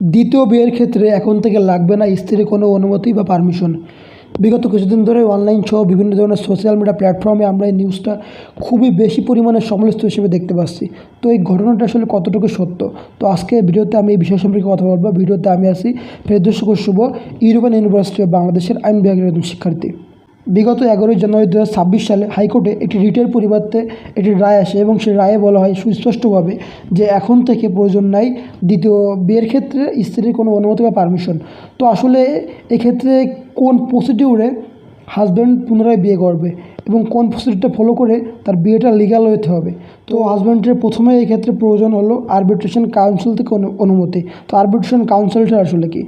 দ্বিতীয় বিয়ের ক্ষেত্রে এখন থেকে লাগবে না স্ত্রীর কোনো অনুমতি বা পারমিশন। বিগত কিছুদিন ধরে অনলাইন সহ বিভিন্ন ধরনের সোশ্যাল মিডিয়া প্ল্যাটফর্মে আমরা এই নিউজটা খুবই বেশি পরিমাণে সমালোচিত হিসেবে দেখতে পাচ্ছি। তো এই ঘটনাটা আসলে কতটুকু সত্য, তো আজকে ভিডিওতে আমি এই বিষয় সম্পর্কে কথা বলবো। ভিডিওতে আমি আছি ফেরদৌস শুভ, ইউরোপিয়ান ইউনিভার্সিটি অফ বাংলাদেশের আইন বিভাগের একজন শিক্ষার্থী। বিগত 11 জানুয়ারি 2026 সালে হাইকোর্টে একটি রিটের পরিবর্তে একটি রায় আসে এবং সেই রায়ে বলা হয় সুস্পষ্টভাবে যে এখন থেকে প্রয়োজন নাই দ্বিতীয় বিয়ের ক্ষেত্রে স্ত্রীর কোনো অনুমতি বা পারমিশন। তো আসলে এক্ষেত্রে কোন প্রসিডিউরে হাজব্যান্ড পুনরায় বিয়ে করবে এবং কোন প্রসিডিউরটা ফলো করে তার বিয়েটা লিগ্যাল হতে হবে। তো হাজব্যান্ডের প্রথমে এই ক্ষেত্রে প্রয়োজন হলো আরবিট্রেশন কাউন্সিল থেকে অনুমতি। তো আরবিট্রেশন কাউন্সিলটা আসলে কি?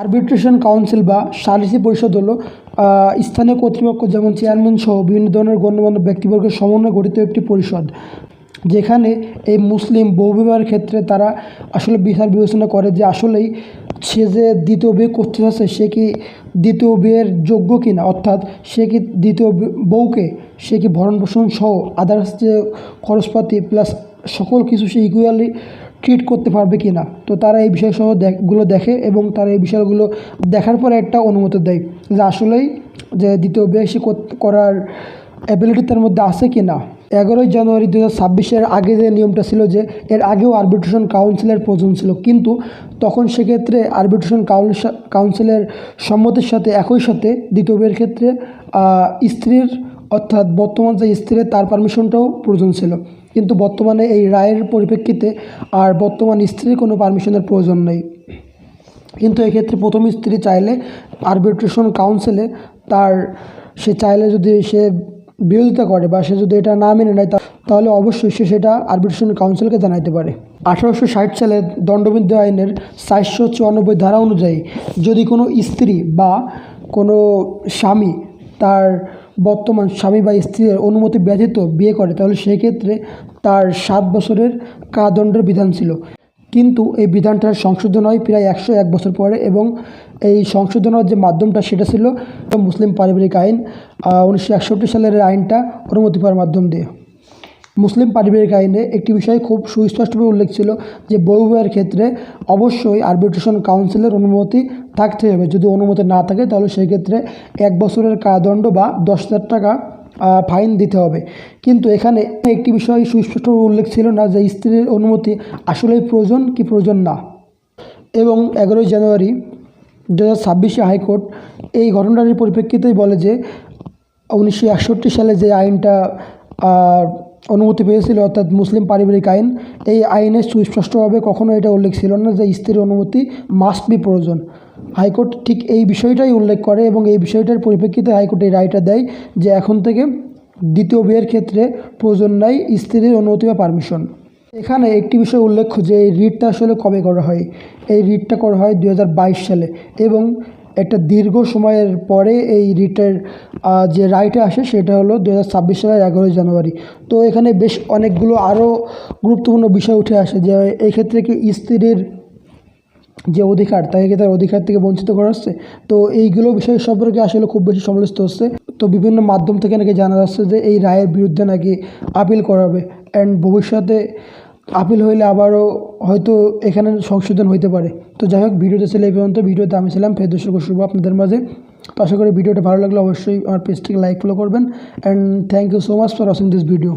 আরবিট্রেশন কাউন্সিল বা সালিসি পরিষদ হলো স্থানীয় কর্তৃপক্ষ যেমন চেয়ারম্যান সহ বিভিন্ন ধরনের গণ্যমান্য ব্যক্তিবর্গের সমন্বয়ে গঠিত একটি পরিষদ, যেখানে এই মুসলিম বহুবিবাহের ক্ষেত্রে তারা আসলে বিচার বিবেচনা করে যে আসলেই সে যে দ্বিতীয় বিয়ে করতে চাচ্ছে সে কি দ্বিতীয় বিয়ের যোগ্য কিনা, অর্থাৎ সে কি দ্বিতীয় বউকে সে কি ভরণ পোষণ সহ আদার্স যে খরচপাতি প্লাস সকল কিছু সে ইকুয়ালি ট্রিট করতে পারবে কি না। তো তারা এই বিষয়সহ গুলো দেখে এবং তারা এই বিষয়গুলো দেখার পরে একটা অনুমতি দেয় যে আসলেই যে দ্বিতীয় বিয়ে সে করার অ্যাবিলিটি তার মধ্যে আছে কি না। 11 জানুয়ারি 2026-এর আগে যে নিয়মটা ছিল যে এর আগেও আরবিট্রেশন কাউন্সিলের প্রয়োজন ছিল, কিন্তু তখন সেক্ষেত্রে আরবিট্রেশন কাউন্সিলের সম্মতির সাথে একই সাথে দ্বিতীয় বিয়ের ক্ষেত্রে স্ত্রীর অর্থাৎ বর্তমান যে স্ত্রীর তার পারমিশনটাও প্রয়োজন ছিল। কিন্তু বর্তমানে এই রায়ের পরিপ্রেক্ষিতে আর বর্তমান স্ত্রীর কোনো পারমিশনের প্রয়োজন নেই। কিন্তু এক্ষেত্রে প্রথম স্ত্রী চাইলে আরবিট্রেশন কাউন্সিলে সে চাইলে যদি সে বিরোধিতা করে বা সে যদি এটা না মেনে নেয় তাহলে অবশ্যই সে সেটা আরবিট্রেশন কাউন্সিলকে জানাতে পারে। 1860 সালের দণ্ডবিধি আইনের 494 ধারা অনুযায়ী যদি কোনো স্ত্রী বা কোনো স্বামী তার বর্তমান স্বামী বা স্ত্রীর অনুমতি ব্যতীত বিয়ে করে তাহলে সেক্ষেত্রে তার 7 বছরের কারাদণ্ডের বিধান ছিল। কিন্তু এই বিধানটার সংশোধন হয় প্রায় 101 বছর পরে এবং এই সংশোধনের যে মাধ্যমটা সেটা ছিল মুসলিম পারিবারিক আইন 1961 সালের আইনটা অনুমতি পাওয়ার মাধ্যম দিয়ে। মুসলিম পারিবারিক আইনে একটি বিষয় খুব সুস্পষ্টভাবে উল্লেখ ছিল যে বহুবিবাহের ক্ষেত্রে অবশ্যই আরবিট্রেশন কাউন্সিলের অনুমতি থাকতে হবে। যদি অনুমতি না থাকে তাহলে সেই ক্ষেত্রে 1 বছরের কারাদণ্ড বা 10,000 টাকা ফাইন দিতে হবে। কিন্তু এখানে একটি বিষয় সুস্পষ্টভাবে উল্লেখ ছিল না যে স্ত্রীর অনুমতি আসলেই প্রয়োজন কি প্রয়োজন না। এবং 11 জানুয়ারি 2026-এ হাইকোর্ট এই ঘটনাটির পরিপ্রেক্ষিতেই বলে যে 1961 সালে যে আইনটা অনুমতি পেয়েছিল অর্থাৎ মুসলিম পারিবারিক আইন, এই আইনে সুস্পষ্টভাবে কখনো এটা উল্লেখ ছিল না যে স্ত্রীর অনুমতি মাস্ট বি প্রয়োজন। হাইকোর্ট ঠিক এই বিষয়টাই উল্লেখ করে এবং এই বিষয়টার পরিপ্রেক্ষিতে হাইকোর্ট এই রায়টা দেয় যে এখন থেকে দ্বিতীয় বিয়ের ক্ষেত্রে প্রয়োজন নাই স্ত্রীর অনুমতি বা পারমিশন। এখানে একটি বিষয় উল্লেখ্য যে এই রিটটা আসলে কবে করা হয়। এই রিটটা করা হয় 2022 সালে এবং একটা দীর্ঘ সময়ের পরে এই রিটের যে রায়টা আসে সেটা হলো 2026 সালের 11 জানুয়ারি। তো এখানে বেশ অনেকগুলো আরও গুরুত্বপূর্ণ বিষয় উঠে আসে যে এই ক্ষেত্রে কি স্ত্রীর যে অধিকার তাকে তার অধিকার থেকে বঞ্চিত করা হচ্ছে। তো এইগুলো বিষয় সম্পর্কে আসলে খুব বেশি সমালোচিত হচ্ছে। তো বিভিন্ন মাধ্যম থেকে নাকি জানা যাচ্ছে যে এই রায়ের বিরুদ্ধে নাকি আপিল করা হবে অ্যান্ড ভবিষ্যতে আপিল হইলে আবারও হয়তো এখানে সংশোধন হইতে পারে। তো যাই হোক, ভিডিওতে ছিল এই পর্যন্ত। ভিডিওতে আমি ছিলাম ফেরদৌস শুভ আপনাদের মাঝে। তো আশা করি ভিডিওটা ভালো লাগলে অবশ্যই আমার পেজটিকে লাইক ফলো করবেন and thank you so much for watching this video.